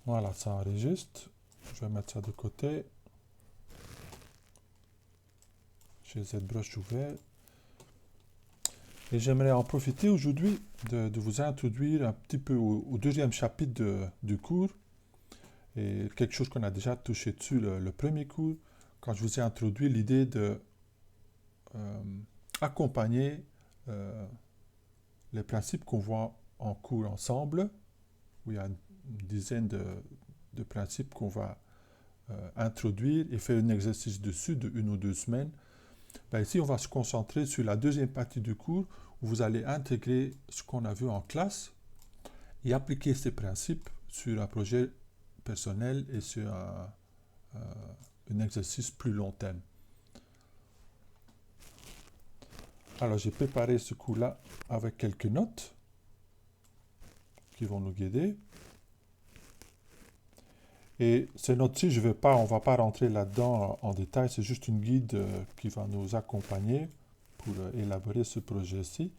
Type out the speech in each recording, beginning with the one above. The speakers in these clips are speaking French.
Voilà, ça enregistre. Je vais mettre ça de côté. J'ai ZBrush ouvert. Et j'aimerais en profiter aujourd'hui de vous introduire un petit peu au deuxième chapitre du cours. Et quelque chose qu'on a déjà touché dessus le premier cours, quand je vous ai introduit l'idée de accompagner les principes qu'on voit en cours ensemble, où il y a une dizaine de principes qu'on va introduire et faire un exercice dessus de 1 ou 2 semaines. Ben ici, on va se concentrer sur la deuxième partie du cours où vous allez intégrer ce qu'on a vu en classe et appliquer ces principes sur un projet personnel et sur un exercice plus long terme. Alors, j'ai préparé ce cours-là avec quelques notes qui vont nous guider. Et ces notes-ci, on ne va pas rentrer là-dedans en détail, c'est juste une guide qui va nous accompagner pour élaborer ce projet-ci.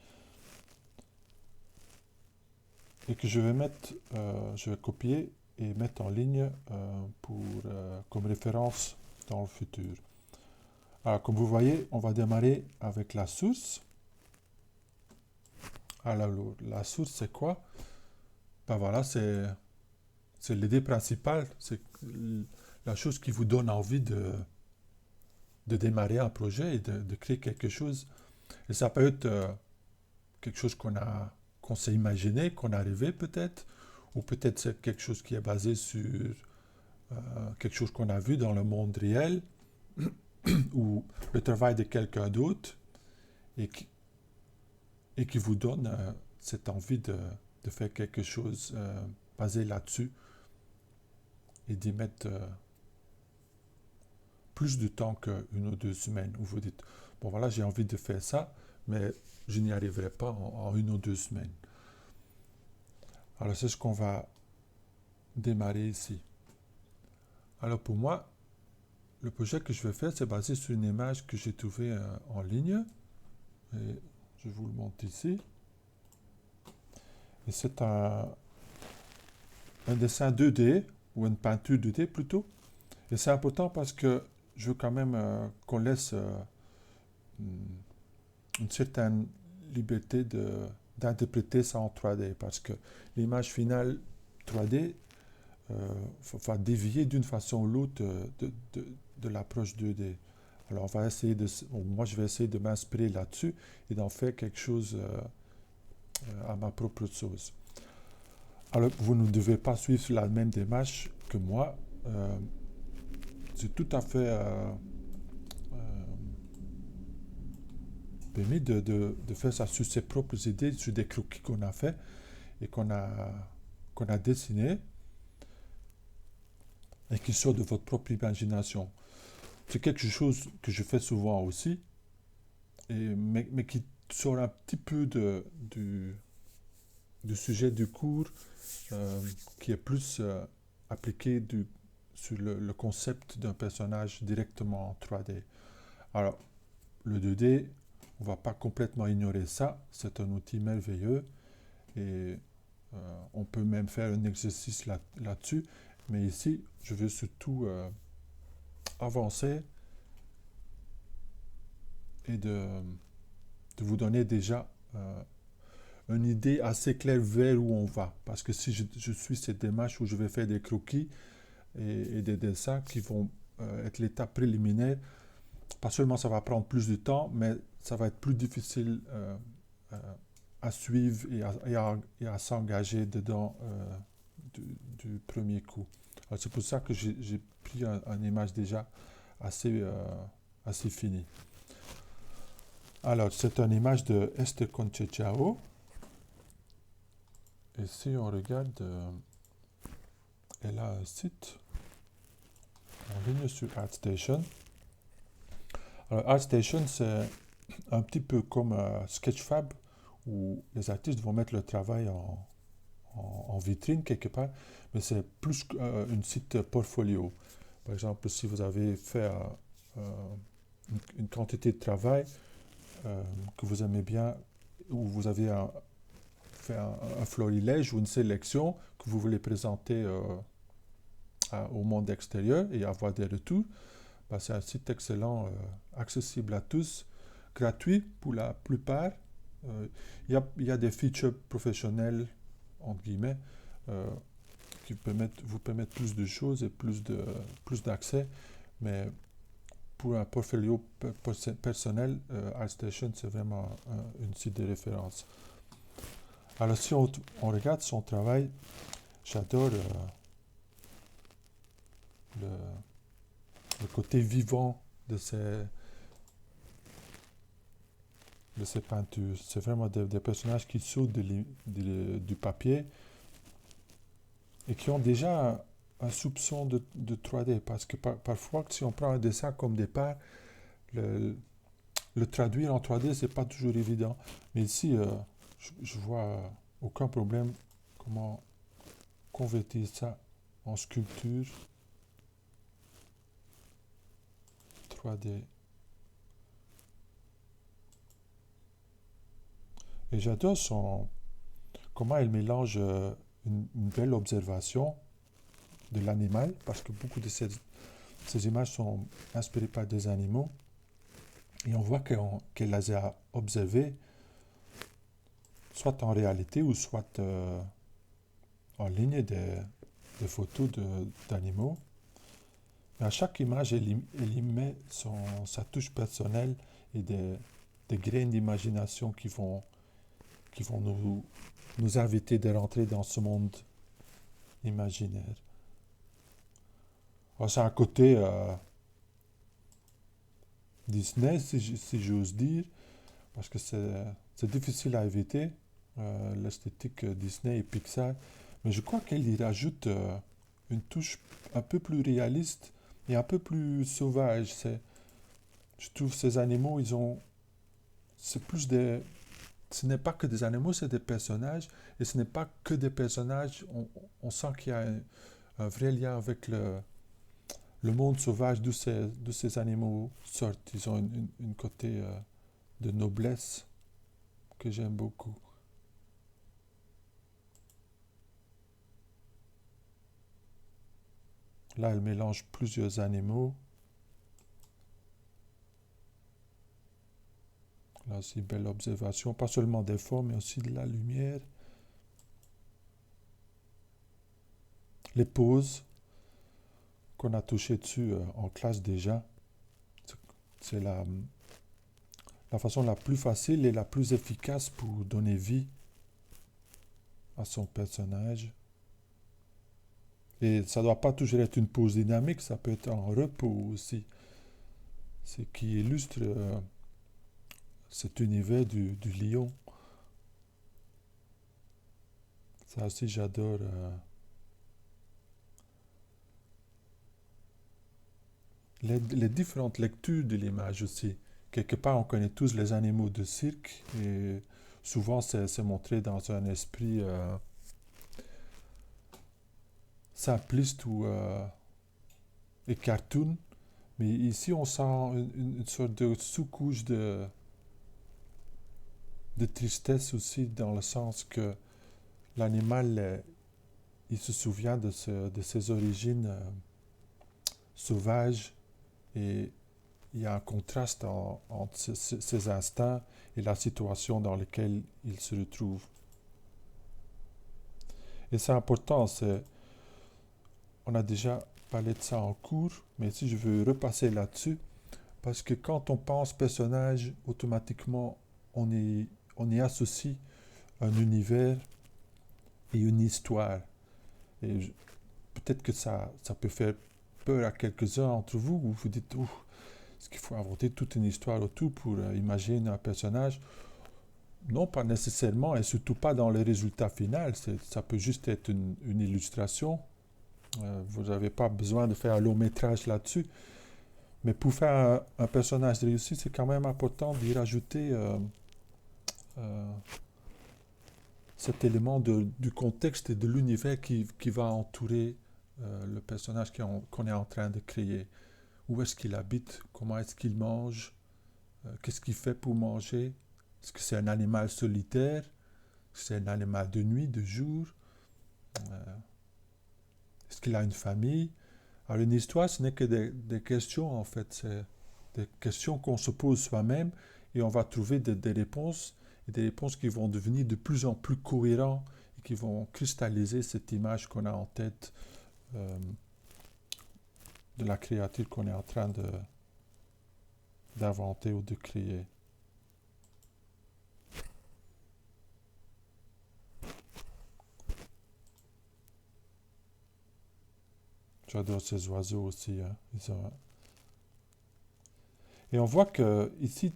Et que je vais copier et mettre en ligne comme référence dans le futur. Alors, comme vous voyez, on va démarrer avec la source. Alors, la source, c'est quoi? Ben voilà, c'est l'idée principale, c'est la chose qui vous donne envie de démarrer un projet et de créer quelque chose. Et ça peut être quelque chose qu'on s'est imaginé, qu'on a rêvé peut-être, ou peut-être c'est quelque chose qui est basé sur quelque chose qu'on a vu dans le monde réel, ou le travail de quelqu'un d'autre, et qui vous donne cette envie de faire quelque chose basé là-dessus, et d'y mettre plus de temps qu'1 ou 2 semaines, où vous dites, bon voilà, j'ai envie de faire ça, mais je n'y arriverai pas en 1 ou 2 semaines. Alors c'est ce qu'on va démarrer ici. Alors pour moi, le projet que je vais faire, c'est basé sur une image que j'ai trouvée en ligne. Et je vous le montre ici. Et c'est un dessin 2D, ou une peinture 2D plutôt. Et c'est important parce que je veux quand même qu'on laisse une certaine liberté d'interpréter ça en 3D. Parce que l'image finale 3D va dévier d'une façon ou l'autre de l'approche 2D. Alors moi je vais essayer de m'inspirer là-dessus et d'en faire quelque chose à ma propre sauce. Alors vous ne devez pas suivre la même démarche que moi. C'est tout à fait permis de faire ça sur ses propres idées, sur des croquis qu'on a fait et qu'on a dessiné et qui sortent de votre propre imagination. C'est quelque chose que je fais souvent aussi, mais qui sort un petit peu du sujet du cours, qui est plus appliqué sur le concept d'un personnage directement en 3D. Alors, le 2D, on ne va pas complètement ignorer ça, c'est un outil merveilleux et on peut même faire un exercice là-dessus, mais ici, je veux surtout avancer et de vous donner déjà une idée assez claire vers où on va. Parce que si je suis cette démarche où je vais faire des croquis et des dessins qui vont être l'étape préliminaire, pas seulement ça va prendre plus de temps, mais ça va être plus difficile à suivre et à s'engager dedans du premier coup. Alors c'est pour ça que j'ai pris une image déjà assez finie. Alors c'est une image de Esther Conchechao. Et si on regarde, elle a un site en ligne sur ArtStation. Alors ArtStation, c'est un petit peu comme Sketchfab, où les artistes vont mettre leur travail en vitrine quelque part, mais c'est plus un site portfolio. Par exemple, si vous avez fait une quantité de travail que vous aimez bien, ou vous avez fait un florilège ou une sélection que vous voulez présenter au monde extérieur et avoir des retours, ben, c'est un site excellent, accessible à tous, gratuit pour la plupart. Il y a des features professionnelles, entre guillemets, euh, qui vous permettent plus de choses et plus d'accès, mais pour un portfolio personnel, ArtStation, c'est vraiment une site de référence. Alors, si on regarde son travail, j'adore le, le côté vivant de ces peintures. C'est vraiment des personnages qui sautent du papier et qui ont déjà un soupçon de 3D. Parce que parfois, si on prend un dessin comme départ, le, le traduire en 3D, c'est pas toujours évident. Mais ici, je vois aucun problème comment convertir ça en sculpture 3D. Et j'adore comment elle mélange une belle observation de l'animal, parce que beaucoup de ces images sont inspirées par des animaux, et on voit qu'elle les a observés, soit en réalité ou soit en ligne des photos d'animaux. Mais à chaque image, elle y met sa touche personnelle et des graines d'imagination qui vont nous inviter de rentrer dans ce monde imaginaire. Alors, c'est un côté Disney, si j'ose dire, parce que c'est difficile à éviter, l'esthétique Disney et Pixar, mais je crois qu'elle y rajoute une touche un peu plus réaliste et un peu plus sauvage. Je trouve ces animaux, c'est plus ce n'est pas que des animaux, c'est des personnages, et ce n'est pas que des personnages, on sent qu'il y a un vrai lien avec le monde sauvage d'où ces animaux sortent. Ils ont une côté de noblesse que j'aime beaucoup. Là, elle mélange plusieurs animaux. Là aussi, belle observation, pas seulement des formes, mais aussi de la lumière. Les poses qu'on a touchées dessus en classe déjà, c'est la façon la plus facile et la plus efficace pour donner vie à son personnage. Et ça ne doit pas toujours être une pose dynamique, ça peut être en repos aussi. Ce qui illustre cet univers du lion. Ça aussi, j'adore. Les différentes lectures de l'image aussi. Quelque part, on connaît tous les animaux de cirque et souvent, c'est montré dans un esprit simpliste et cartoon. Mais ici, on sent une sorte de sous-couche de tristesse aussi, dans le sens que l'animal, il se souvient de ses origines sauvages et il y a un contraste entre ses instincts et la situation dans laquelle il se retrouve. Et c'est important, on a déjà parlé de ça en cours, mais si je veux repasser là-dessus, parce que quand on pense personnage, automatiquement, on y associe un univers et une histoire. Et peut-être que ça peut faire peur à quelques-uns d'entre vous, où vous dites, ouh, est-ce qu'il faut inventer toute une histoire autour pour imaginer un personnage? Non, pas nécessairement, et surtout pas dans le résultat final. Ça peut juste être une illustration. Vous n'avez pas besoin de faire un long métrage là-dessus. Mais pour faire un personnage réussi, c'est quand même important d'y rajouter euh, cet élément du contexte et de l'univers qui va entourer le personnage qu'on est en train de créer. Où est-ce qu'il habite? Comment est-ce qu'il mange? Qu'est-ce qu'il fait pour manger? Est-ce que c'est un animal solitaire? Est-ce que c'est un animal de nuit, de jour? Est-ce est-ce qu'il a une famille? Alors une histoire, ce n'est que des questions en fait, c'est des questions qu'on se pose soi-même et on va trouver des réponses, et des réponses qui vont devenir de plus en plus cohérentes et qui vont cristalliser cette image qu'on a en tête euh, de la créature qu'on est en train d'inventer ou de créer. J'adore ces oiseaux aussi, hein. Et on voit que ici,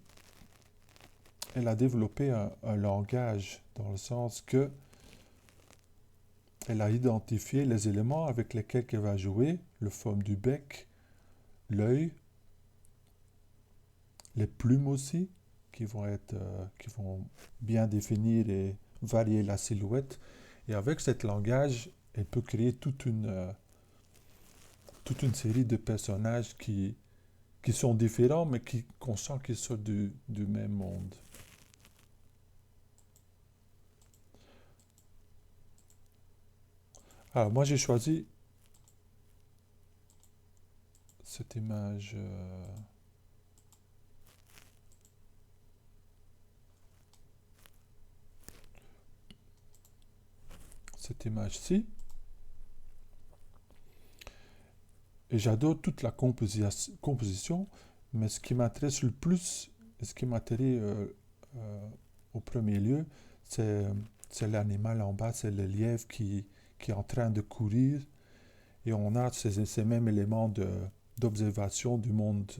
elle a développé un langage dans le sens que elle a identifié les éléments avec lesquels elle va jouer, le forme du bec, l'œil, les plumes aussi, qui vont bien définir et varier la silhouette. Et avec ce langage, elle peut créer toute une série de personnages qui sont différents, mais qu'on sent qu'ils sont du même monde. Alors, moi, j'ai choisi cette image. Cette image-ci. Et j'adore toute la composition, mais ce qui m'intéresse le plus, et ce qui m'intéresse au premier lieu, c'est c'est l'animal en bas, c'est le lièvre qui est en train de courir, et on a ces mêmes éléments d'observation du monde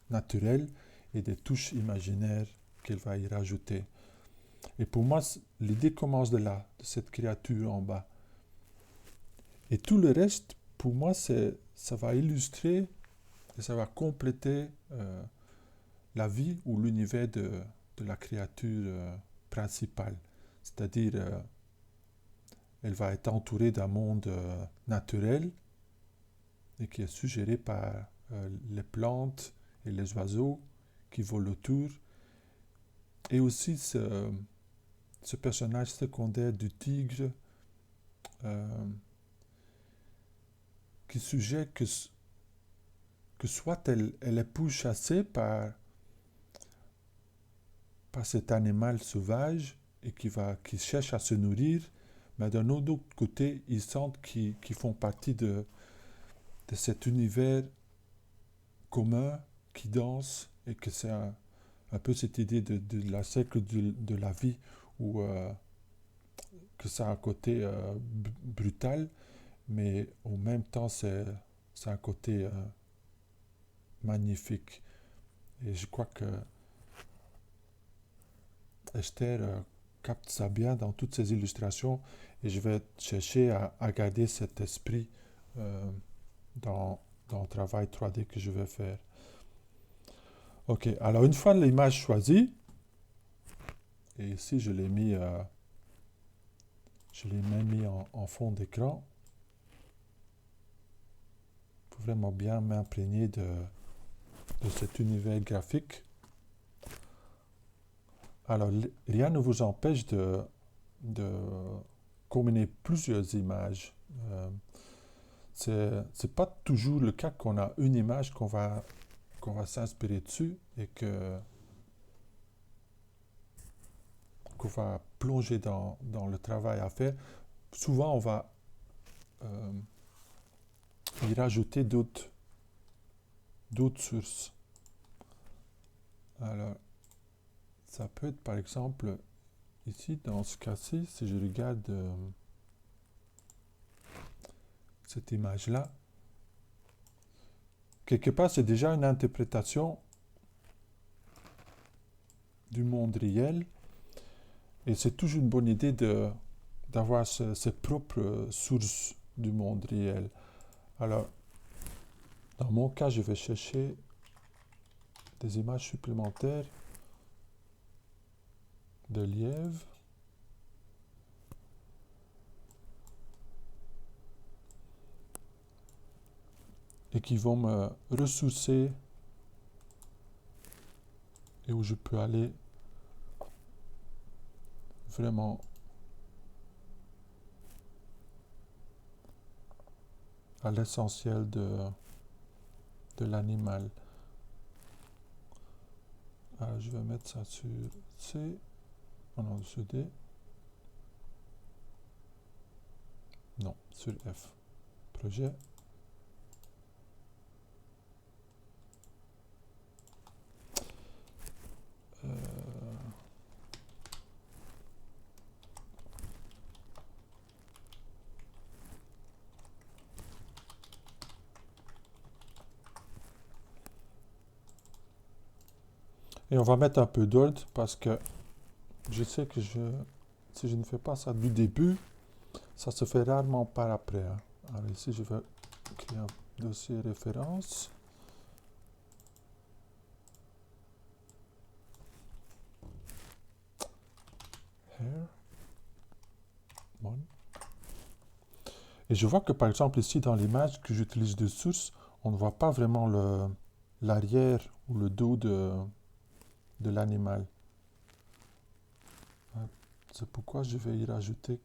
naturel et des touches imaginaires qu'elle va y rajouter. Et pour moi, l'idée commence de là, de cette créature en bas. Et tout le reste, pour moi, ça va illustrer et ça va compléter la vie ou l'univers de la créature principale. C'est-à-dire, elle va être entourée d'un monde naturel et qui est suggéré par les plantes et les oiseaux qui volent autour. Et aussi ce personnage secondaire du tigre euh, qui suggère que soit elle est pourchassée par cet animal sauvage et qui cherche à se nourrir, mais d'un autre côté, ils sentent qu'ils font partie de cet univers commun qui danse et que c'est un peu cette idée de la cercle de la vie où que ça a un côté brutal, mais en même temps c'est un côté magnifique. Et je crois que Esther capte ça bien dans toutes ses illustrations et je vais chercher à garder cet esprit euh, dans, dans le travail 3D que je vais faire. Ok, alors une fois l'image choisie, et ici je l'ai même mis en fond d'écran pour vraiment bien m'imprégner de cet univers graphique. Alors, rien ne vous empêche de combiner plusieurs images. C'est pas toujours le cas qu'on a une image qu'on va s'inspirer dessus et qu'on va plonger dans le travail à faire. Souvent, on va euh, y rajouter d'autres sources. Alors, ça peut être par exemple, ici, dans ce cas-ci, si je regarde cette image-là, quelque part, c'est déjà une interprétation du monde réel. Et c'est toujours une bonne idée d'avoir ses propres sources du monde réel. Alors, dans mon cas, je vais chercher des images supplémentaires de lièvres. Et qui vont me ressourcer et où je peux aller vraiment à l'essentiel de l'animal. Alors, je vais mettre ça sur C, non, sur D. Non, sur F. Projet. Et on va mettre un peu d'ordre parce que je sais que si je ne fais pas ça du début, ça se fait rarement par après. Hein. Alors ici, je vais créer un dossier référence. Here. Bon. Et je vois que par exemple ici dans l'image que j'utilise de source, on ne voit pas vraiment l'arrière ou le dos de l'animal. C'est pourquoi je vais y rajouter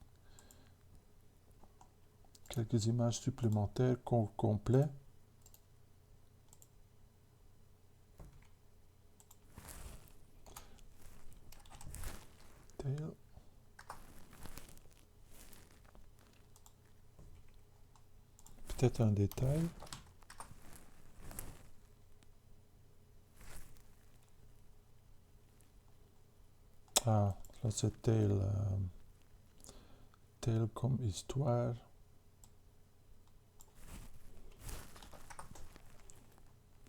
quelques images supplémentaires complets. Tail. Peut-être un détail. Ah, là c'est tail. Tail comme histoire.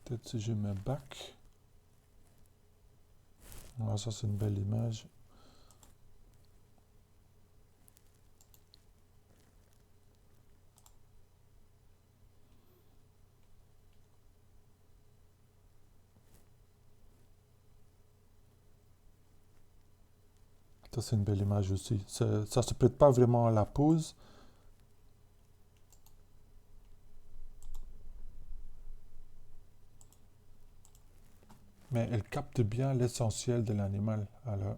Peut-être si je mets back. Ah, ça c'est une belle image. Ça c'est une belle image aussi. Ça se prête pas vraiment à la pose. Mais elle capte bien l'essentiel de l'animal. Alors,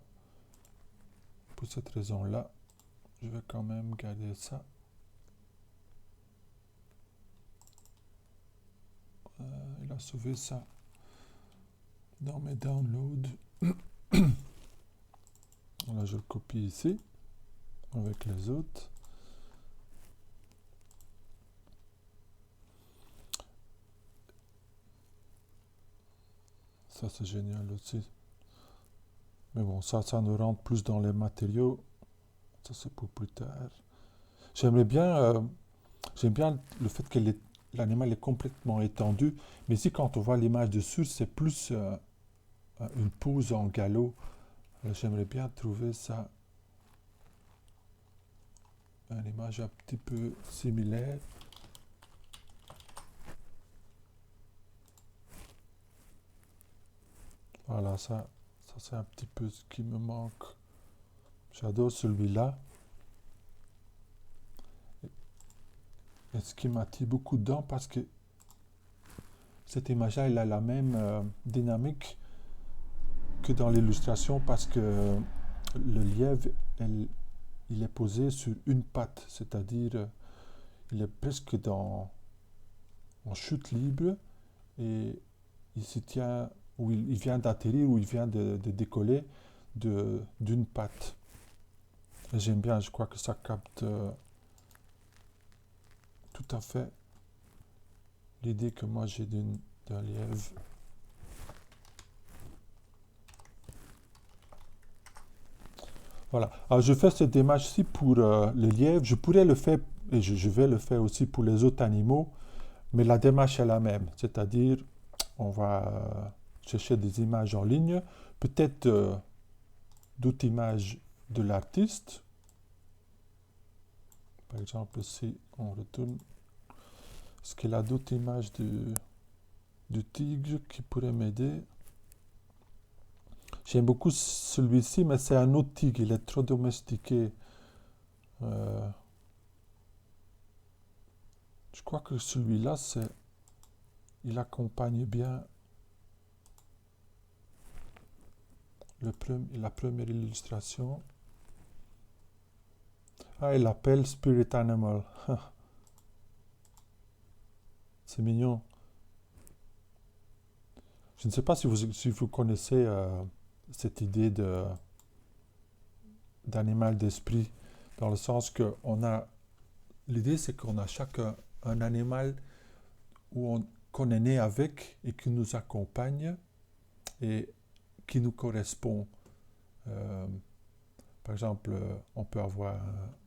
pour cette raison-là, je vais quand même garder ça. Il a sauvé ça dans mes downloads. Là, je le copie ici avec les autres. Ça, c'est génial aussi. Mais bon, ça nous rentre plus dans les matériaux. Ça, c'est pour plus tard. J'aime bien le fait que l'animal est complètement étendu. Mais ici, quand on voit l'image dessus, c'est plus une pose en galop. J'aimerais bien trouver ça, une image un petit peu similaire. Voilà, ça c'est un petit peu ce qui me manque. J'adore celui-là. Et ce qui m'attire beaucoup dedans, parce que cette image-là, elle a la même dynamique que dans l'illustration, parce que le lièvre, il est posé sur une patte, c'est-à-dire il est presque en chute libre et il se tient, ou il vient d'atterrir, ou il vient de décoller d'une patte. Et j'aime bien, je crois que ça capte tout à fait l'idée que moi j'ai d'un lièvre. Voilà. Alors je fais cette démarche-ci pour le lièvre. Je pourrais le faire, et je vais le faire aussi pour les autres animaux, mais la démarche est la même. C'est-à-dire, on va chercher des images en ligne, peut-être d'autres images de l'artiste. Par exemple, si on retourne, est-ce qu'il a d'autres images du tigre qui pourraient m'aider? J'aime beaucoup celui-ci, mais c'est un autre tigre, il est trop domestiqué. Je crois que celui-là, il accompagne bien la première illustration. Ah, il l'appelle Spirit Animal. C'est mignon. Je ne sais pas si vous connaissez cette idée d'animal d'esprit, dans le sens que l'idée c'est qu'on a chacun un animal qu'on est né avec et qui nous accompagne et qui nous correspond. Euh, Par exemple, on peut avoir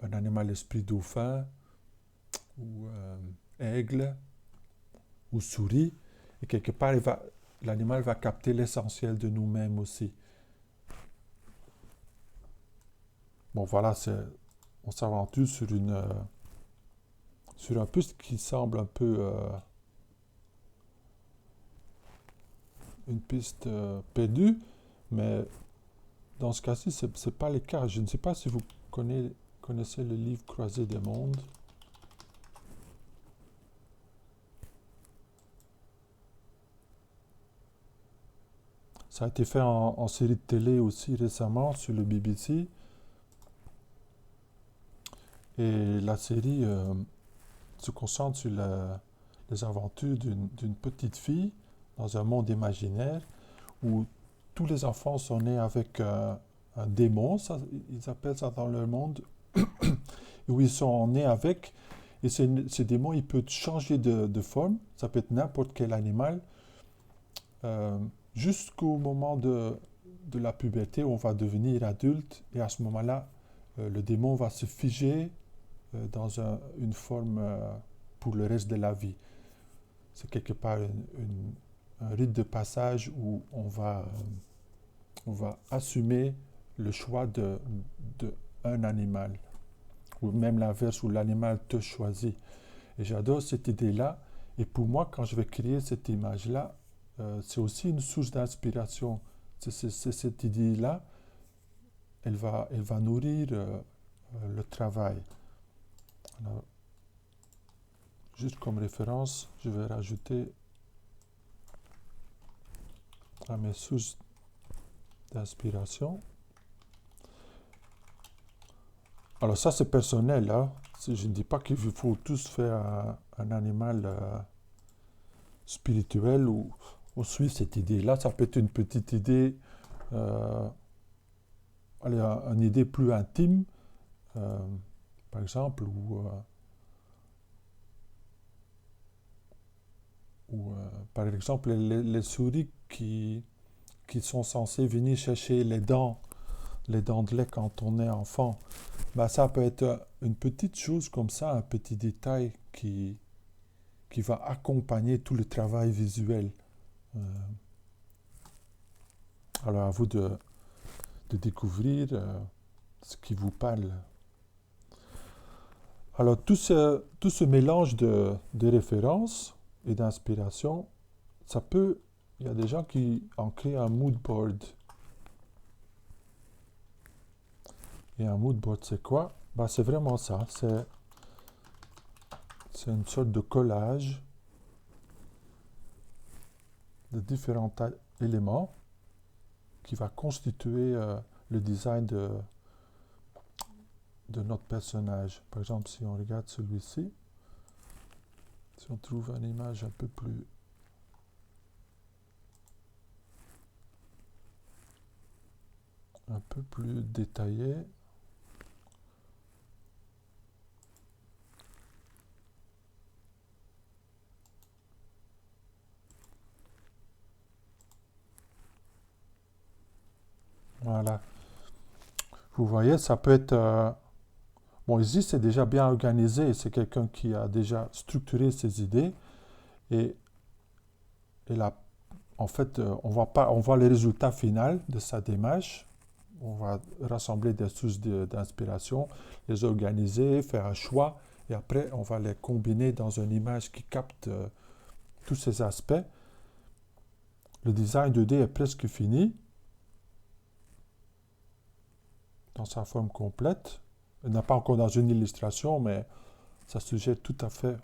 un animal d'esprit dauphin ou aigle ou souris, et quelque part, l'animal va capter l'essentiel de nous-mêmes aussi. Bon, voilà, on s'aventure sur un piste qui semble un peu une piste perdue, mais dans ce cas-ci, ce n'est pas le cas. Je ne sais pas si vous connaissez le livre Croisée des mondes. Ça a été fait en série de télé aussi récemment sur le BBC. Et la série se concentre sur les aventures d'une petite fille dans un monde imaginaire où tous les enfants sont nés avec un démon, ils appellent ça dans leur monde, où ils sont nés avec, et ce démon, il peut changer de forme, ça peut être n'importe quel animal, jusqu'au moment de la puberté où on va devenir adulte, et à ce moment-là, le démon va se figer dans une forme pour le reste de la vie. C'est quelque part un rite de passage où on va assumer le choix d'un animal, ou même l'inverse, où l'animal te choisit. Et j'adore cette idée-là. Et pour moi, quand je vais créer cette image-là, c'est aussi une source d'inspiration. C'est cette idée-là, elle va nourrir le travail. Alors, juste comme référence, je vais rajouter à mes sources d'inspiration. Alors ça, c'est personnel. Hein. Je ne dis pas qu'il faut tous faire un animal spirituel ou suivre cette idée-là. Ça peut être une petite idée, une idée plus intime, par exemple, par exemple les souris qui sont censées venir chercher les dents de lait quand on est enfant. Ben, ça peut être une petite chose comme ça, un petit détail qui va accompagner tout le travail visuel. Alors à vous de découvrir ce qui vous parle. Alors tout ce mélange de références et d'inspiration, il y a des gens qui en créent un mood board. Et un mood board, c'est quoi? Ben, c'est vraiment ça. C'est une sorte de collage de différents éléments qui va constituer le design de notre personnage. Par exemple, si on regarde celui-ci, si on trouve une image un peu plus détaillée, voilà. Vous voyez, ça peut être... bon, ici, c'est déjà bien organisé. C'est quelqu'un qui a déjà structuré ses idées. Et là, en fait, on voit le résultat final de sa démarche. On va rassembler des sources d'inspiration, les organiser, faire un choix. Et après, on va les combiner dans une image qui capte tous ces aspects. Le design 2D est presque fini, dans sa forme complète. Il n'est pas encore dans une illustration, mais ça suggère tout à fait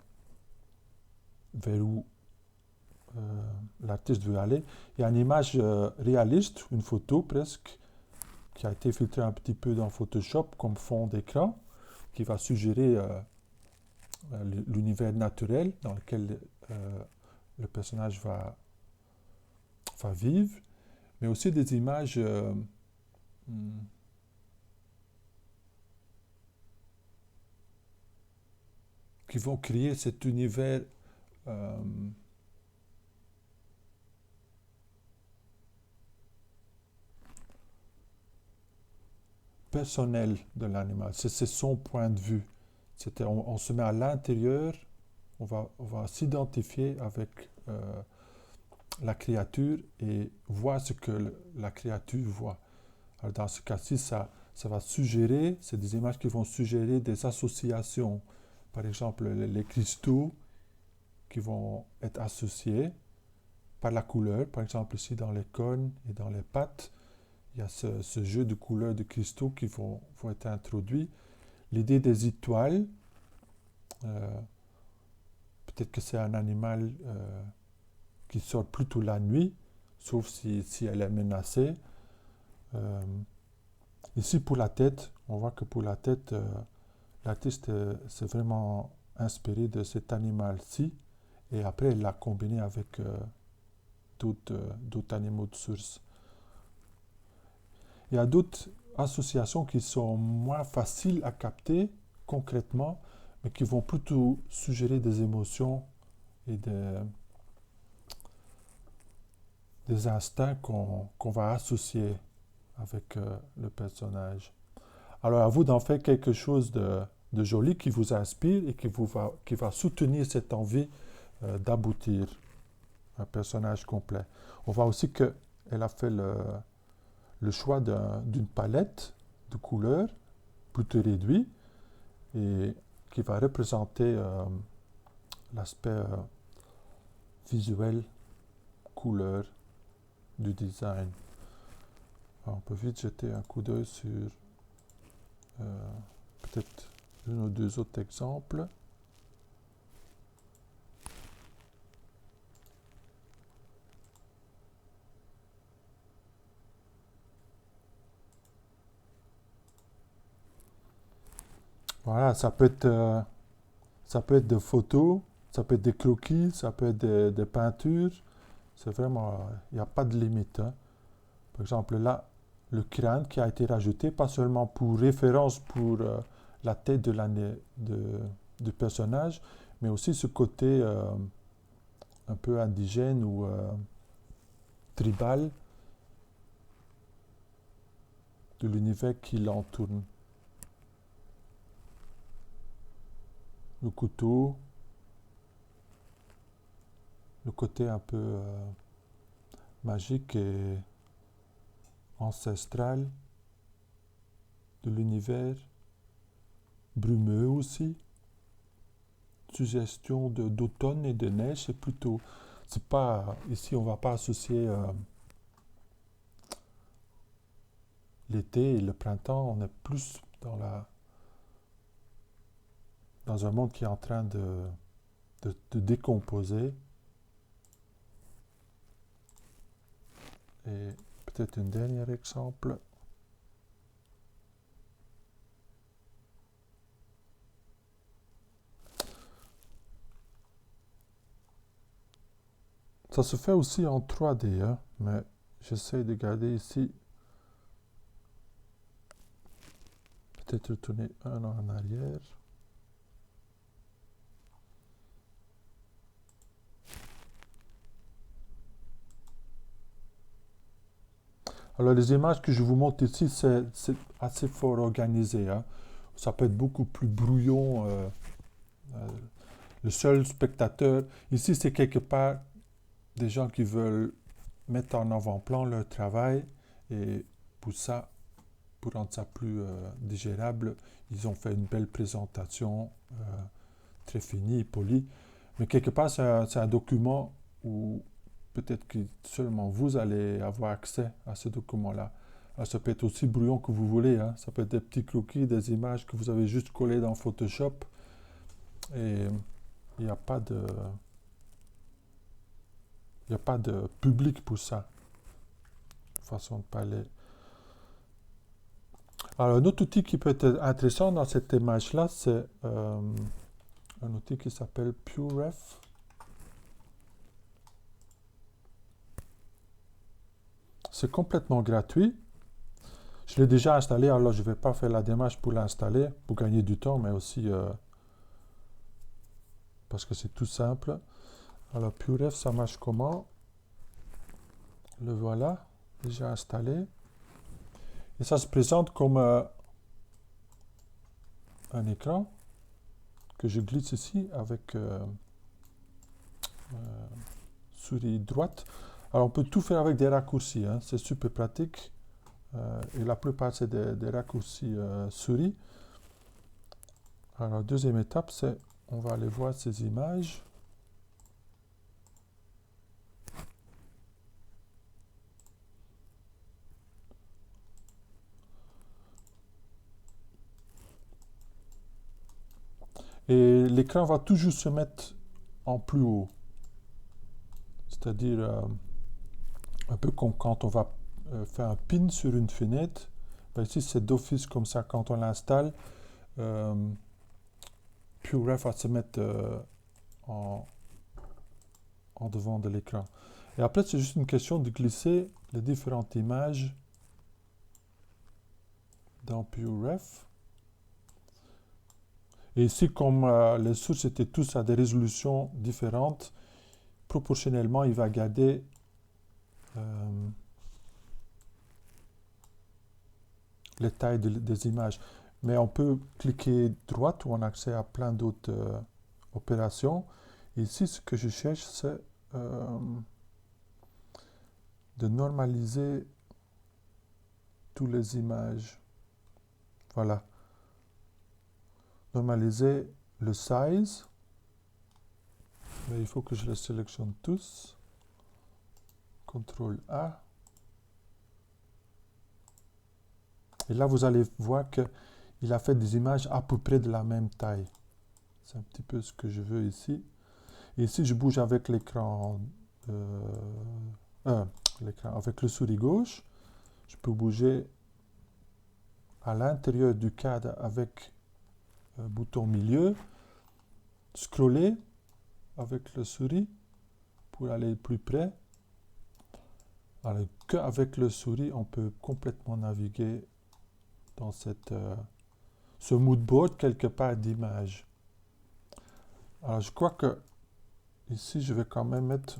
vers où l'artiste veut aller. Il y a une image réaliste, une photo presque, qui a été filtrée un petit peu dans Photoshop comme fond d'écran, qui va suggérer l'univers naturel dans lequel le personnage va vivre, mais aussi des images hmm, qui vont créer cet univers euh, personnel de l'animal. C'est son point de vue. On se met à l'intérieur, on va s'identifier avec la créature et voir ce que la créature voit. Alors dans ce cas-ci, ça va suggérer, c'est des images qui vont suggérer des associations. Par exemple, les cristaux qui vont être associés par la couleur. Par exemple, ici dans les cônes et dans les pattes, il y a ce jeu de couleurs de cristaux qui vont être introduits. L'idée des étoiles, peut-être que c'est un animal qui sort plutôt la nuit, sauf si elle est menacée. Ici, pour la tête, on voit que pour la tête, l'artiste s'est vraiment inspiré de cet animal-ci, et après, il l'a combiné avec d'autres animaux de source. Il y a d'autres associations qui sont moins faciles à capter concrètement, mais qui vont plutôt suggérer des émotions et des instincts qu'on va associer avec le personnage. Alors à vous d'en faire quelque chose de joli qui vous inspire et qui va soutenir cette envie d'aboutir un personnage complet. On voit aussi qu'elle a fait le choix d'une palette de couleurs plutôt réduite et qui va représenter l'aspect visuel, couleur du design. Alors, on peut vite jeter un coup d'œil sur peut-être un ou deux autres exemples. Voilà, ça peut être des photos, ça peut être des croquis, ça peut être des peintures. C'est vraiment, il n'y a pas de limite, hein. Par exemple, là, le crâne qui a été rajouté, pas seulement pour référence pour la tête du personnage, mais aussi ce côté un peu indigène ou tribal de l'univers qui l'entoure. Le couteau, le côté un peu magique et ancestral de l'univers, brumeux aussi, suggestion d'automne et de neige, c'est pas, ici on va pas associer l'été et le printemps, on est plus dans un monde qui est en train de décomposer. Et peut-être un dernier exemple. Ça se fait aussi en 3D, hein, mais j'essaie de garder ici. Peut-être retourner un an en arrière. Alors les images que je vous montre ici, c'est assez fort organisé, hein. Ça peut être beaucoup plus brouillon. Le seul spectateur, ici c'est quelque part des gens qui veulent mettre en avant-plan leur travail et pour ça, pour rendre ça plus digérable, ils ont fait une belle présentation très finie, polie. Mais quelque part, c'est un document où peut-être que seulement vous allez avoir accès à ce document-là. Alors, ça peut être aussi brouillon que vous voulez, hein. Ça peut être des petits croquis, des images que vous avez juste collées dans Photoshop. Et il n'y a pas de... Il n'y a pas de public pour ça. Façon de parler. Alors, un autre outil qui peut être intéressant dans cette image-là, c'est un outil qui s'appelle PureRef. c'est complètement gratuit. Je l'ai déjà installé, alors je ne vais pas faire la démarche pour l'installer, pour gagner du temps, mais aussi parce que c'est tout simple. Alors, PureRef, ça marche comment? Le voilà, déjà installé. Et ça se présente comme un écran que je glisse ici avec souris droite. Alors, on peut tout faire avec des raccourcis, hein, c'est super pratique. Et la plupart, c'est des raccourcis souris. Alors, deuxième étape, c'est on va aller voir ces images. Et l'écran va toujours se mettre en plus haut. C'est-à-dire un peu comme quand on va faire un pin sur une fenêtre. Ben ici, c'est d'office comme ça. Quand on l'installe, PureRef va se mettre en devant de l'écran. Et après, c'est juste une question de glisser les différentes images dans PureRef. Et ici, comme les sources étaient tous à des résolutions différentes, proportionnellement, il va garder les tailles des images. Mais on peut cliquer droite où on a accès à plein d'autres opérations. Et ici, ce que je cherche, c'est de normaliser toutes les images. Voilà. Normaliser le size. Mais il faut que je les sélectionne tous. CTRL A. Et là, vous allez voir qu'il a fait des images à peu près de la même taille. C'est un petit peu ce que je veux ici. Et ici, je bouge avec l'écran, avec le souris gauche. Je peux bouger à l'intérieur du cadre avec le bouton milieu. Scroller avec le souris pour aller plus près. Alors, qu'avec le souris, on peut complètement naviguer dans ce moodboard quelque part d'image. Alors, je crois que ici, je vais quand même mettre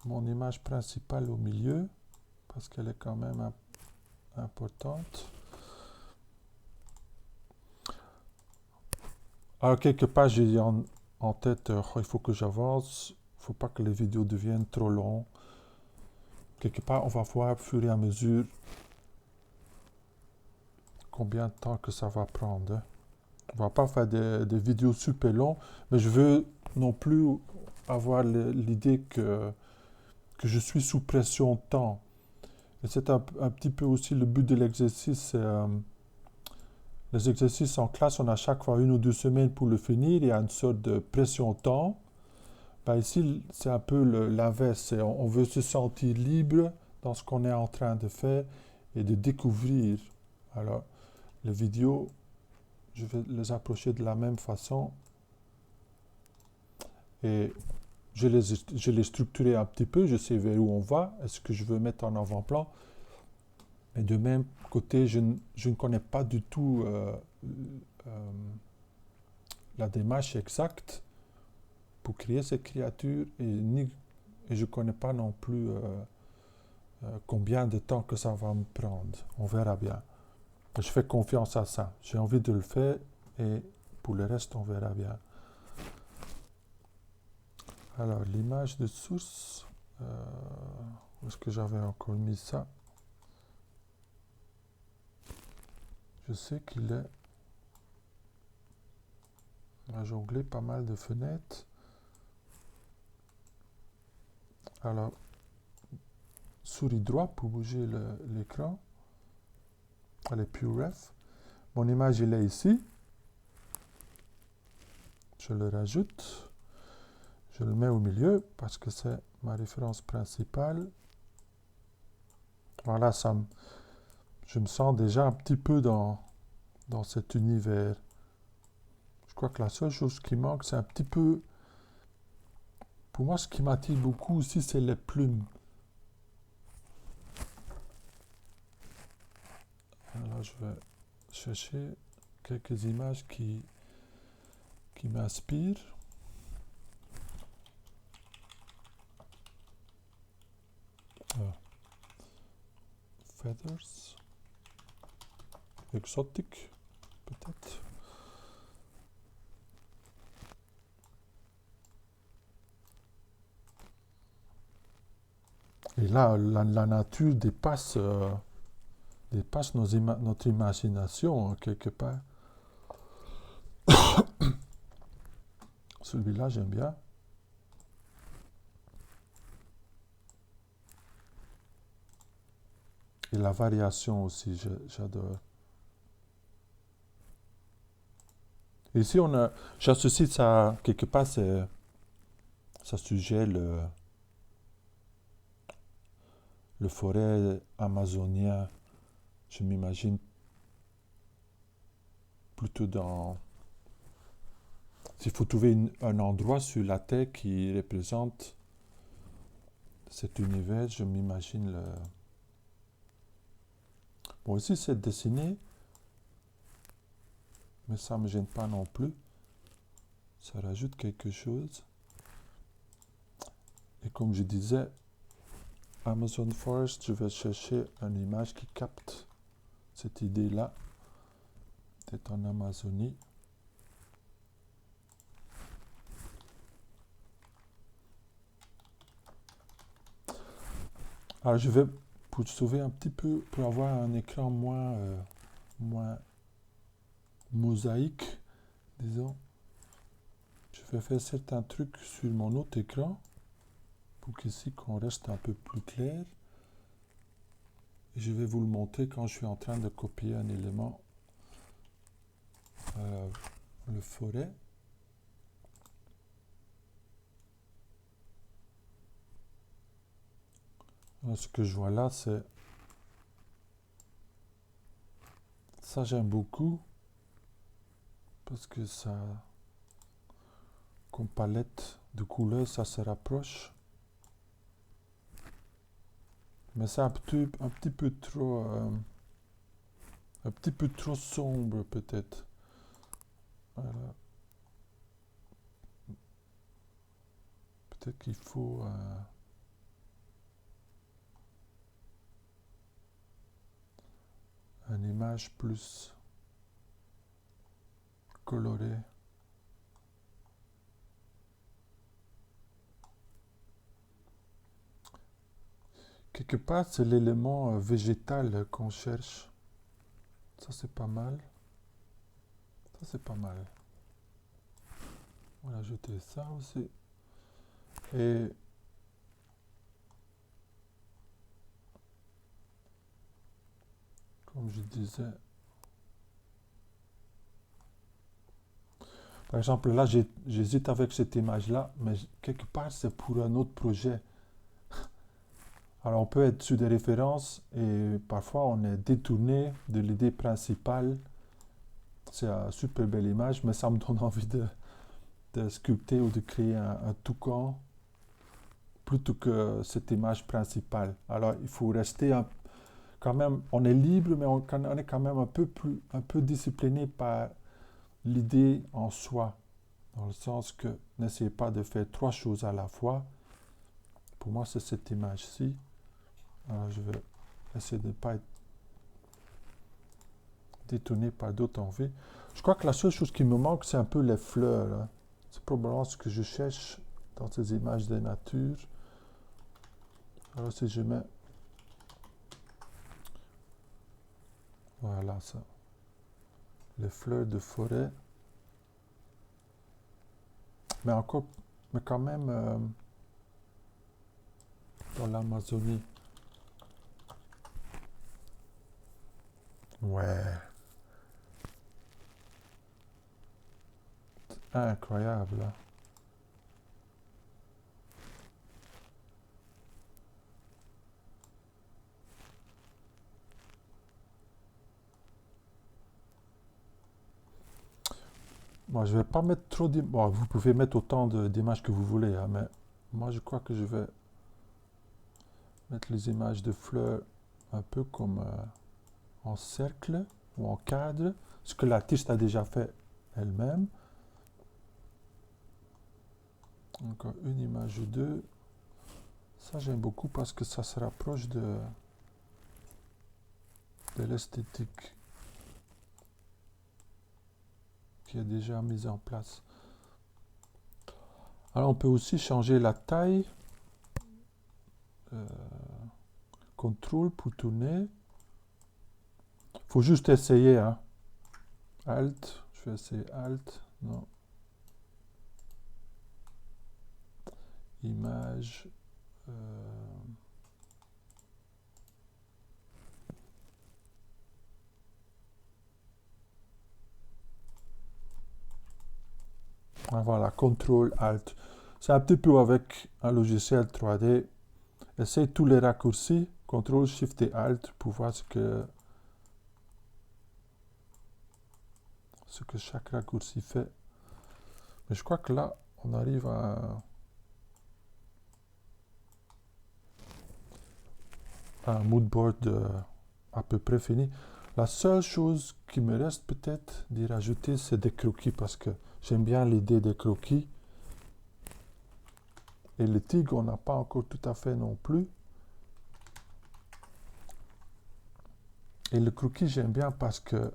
mon image principale au milieu parce qu'elle est quand même importante. Alors, quelque part, j'ai en tête, il faut que j'avance, il ne faut pas que les vidéos deviennent trop longues. Quelque part, on va voir au fur et à mesure combien de temps que ça va prendre. On va pas faire des vidéos super longues, mais je veux non plus avoir l'idée que je suis sous pression de temps. Et c'est un petit peu aussi le but de l'exercice. Les exercices en classe, on a chaque fois 1 ou 2 semaines pour le finir. Il y a une sorte de pression de temps. Ben ici, c'est un peu l'inverse. On veut se sentir libre dans ce qu'on est en train de faire et de découvrir. Alors, les vidéos, je vais les approcher de la même façon. Et je les structuré un petit peu. Je sais vers où on va. Est-ce que je veux mettre en avant-plan? Mais de même côté, je ne connais pas du tout la démarche exacte pour créer cette créature et je ne connais pas non plus combien de temps que ça va me prendre. On verra bien. Je fais confiance à ça. J'ai envie de le faire et pour le reste, on verra bien. Alors, l'image de source, où est-ce que j'avais encore mis ça? Je sais qu'il est... On a jonglé pas mal de fenêtres. Alors, souris droit pour bouger l'écran. Allez, PureRef. Mon image, il est ici. Je le rajoute. Je le mets au milieu parce que c'est ma référence principale. Voilà, je me sens déjà un petit peu dans cet univers. Je crois que la seule chose qui manque, c'est un petit peu... Pour moi, ce qui m'attire beaucoup aussi, c'est les plumes. Alors je vais chercher quelques images qui m'inspirent. Feathers. Exotique, peut-être. Et là, la nature dépasse notre imagination, hein, quelque part. Celui-là, j'aime bien. Et la variation aussi, j'adore. Et ici, j'associe ça, quelque part, ça suggère le forêt amazonien. Je m'imagine plutôt dans... S'il faut trouver un endroit sur la Terre qui représente cet univers, je m'imagine le... Bon, ici, c'est dessiné, mais ça ne me gêne pas non plus. Ça rajoute quelque chose. Et comme je disais, Amazon Forest, je vais chercher une image qui capte cette idée-là d'être en Amazonie. Alors je vais, pour sauver un petit peu, pour avoir un écran moins mosaïque, disons, je vais faire certains trucs sur mon autre écran pour qu'ici qu'on reste un peu plus clair. Et je vais vous le montrer quand je suis en train de copier un élément, le forêt. Alors, ce que je vois là, c'est... Ça, j'aime beaucoup parce que ça... Comme palette de couleurs, ça se rapproche. Mais c'est un petit peu trop... un petit peu trop sombre, peut-être. Voilà. Peut-être qu'il faut... une image plus colorée. Quelque part, c'est l'élément végétal qu'on cherche. Ça, c'est pas mal. Ça, c'est pas mal. On va ajouter ça aussi. Et comme je disais, par exemple, là, j'hésite avec cette image-là, mais quelque part, c'est pour un autre projet. Alors, on peut être sur des références et parfois, on est détourné de l'idée principale. C'est une super belle image, mais ça me donne envie de sculpter ou de créer un toucan plutôt que cette image principale. Alors, il faut rester quand même, on est libre, mais on est quand même un peu discipliné par l'idée en soi, dans le sens que n'essayez pas de faire trois choses à la fois. Pour moi, c'est cette image-ci. Alors, je vais essayer de ne pas être détourné par d'autres envies. Je crois que la seule chose qui me manque, c'est un peu les fleurs, hein. C'est probablement ce que je cherche dans ces images de nature. Alors, si je mets... Voilà ça. Les fleurs de forêt. Mais quand même, dans l'Amazonie. Ouais. Incroyable, hein. Moi, je vais pas mettre trop d'images. Bon, vous pouvez mettre autant d'images que vous voulez, hein, mais moi, je crois que je vais mettre les images de fleurs un peu comme en cercle ou en cadre, ce que l'artiste a déjà fait elle-même. Encore une image ou deux. Ça, j'aime beaucoup parce que ça se rapproche de l'esthétique qui est déjà mise en place. Alors, on peut aussi changer la taille. Contrôle pour tourner. Faut juste essayer, hein. Alt. Je vais essayer Alt. Non. Image. Voilà, Contrôle Alt. C'est un petit peu avec un logiciel 3D. Essayez tous les raccourcis. Contrôle Shift et Alt pour voir ce que chaque raccourci fait. Mais je crois que là, on arrive à un mood board à peu près fini. La seule chose qui me reste peut-être d'y rajouter, c'est des croquis, parce que j'aime bien l'idée des croquis. Et le tigre, on n'a pas encore tout à fait non plus. Et le croquis, j'aime bien parce que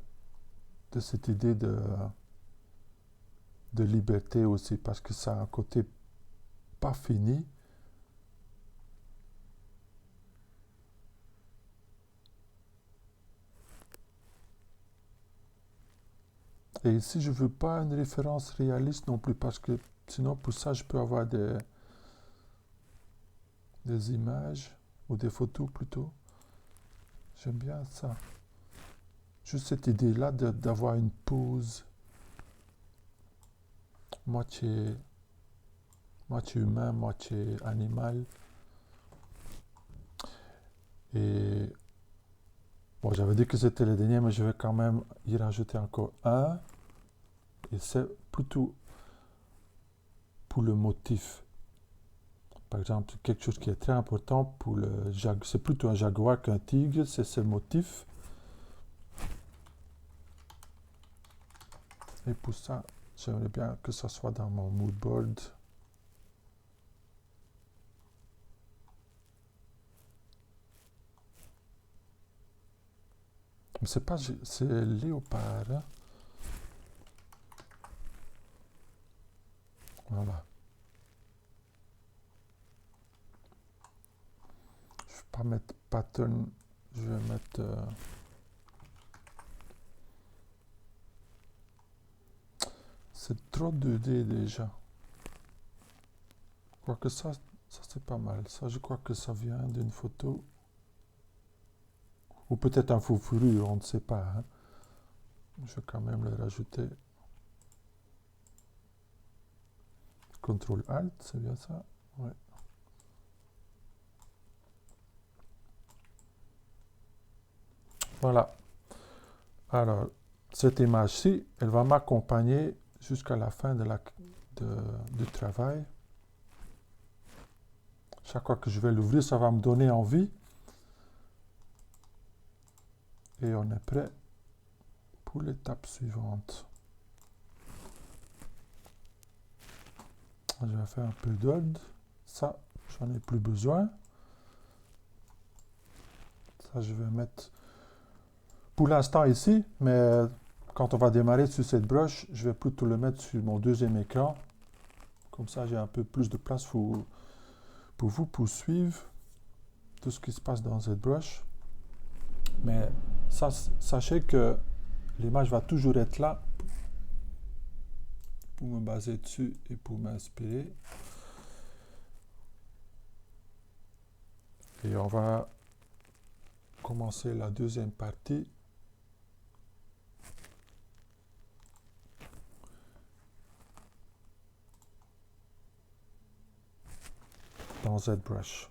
de cette idée de liberté aussi, parce que ça a un côté pas fini. Et ici, je ne veux pas une référence réaliste non plus, parce que sinon, pour ça, je peux avoir des images, ou des photos plutôt. J'aime bien ça. Juste cette idée-là d'avoir une pose moitié humain, moitié animal. Et bon, j'avais dit que c'était le dernier, mais je vais quand même y rajouter encore un. Et c'est plutôt pour le motif. Par exemple, quelque chose qui est très important pour le jaguar. C'est plutôt un jaguar qu'un tigre, c'est ce motif. Et pour ça, j'aimerais bien que ça soit dans mon mood board. Mais c'est pas, c'est léopard. Hein? Voilà. Je vais pas mettre pattern, je vais mettre c'est trop 2D déjà. Quoique ça c'est pas mal. Ça, je crois que ça vient d'une photo. Ou peut-être un faux furieux, on ne sait pas. Hein. Je vais quand même le rajouter. CTRL-ALT, c'est bien ça? Ouais. Voilà. Alors, cette image-ci, elle va m'accompagner jusqu'à la fin du travail. Chaque fois que je vais l'ouvrir, ça va me donner envie. Et on est prêt pour l'étape suivante. Je vais faire un peu d'odd. Ça, j'en ai plus besoin. Ça, je vais mettre pour l'instant ici, mais quand on va démarrer sur cette broche, je vais plutôt le mettre sur mon deuxième écran. Comme ça, j'ai un peu plus de place pour vous poursuivre tout ce qui se passe dans cette broche. Mais ça, sachez que l'image va toujours être là pour me baser dessus et pour m'inspirer. Et on va commencer la deuxième partie. Dans ZBrush.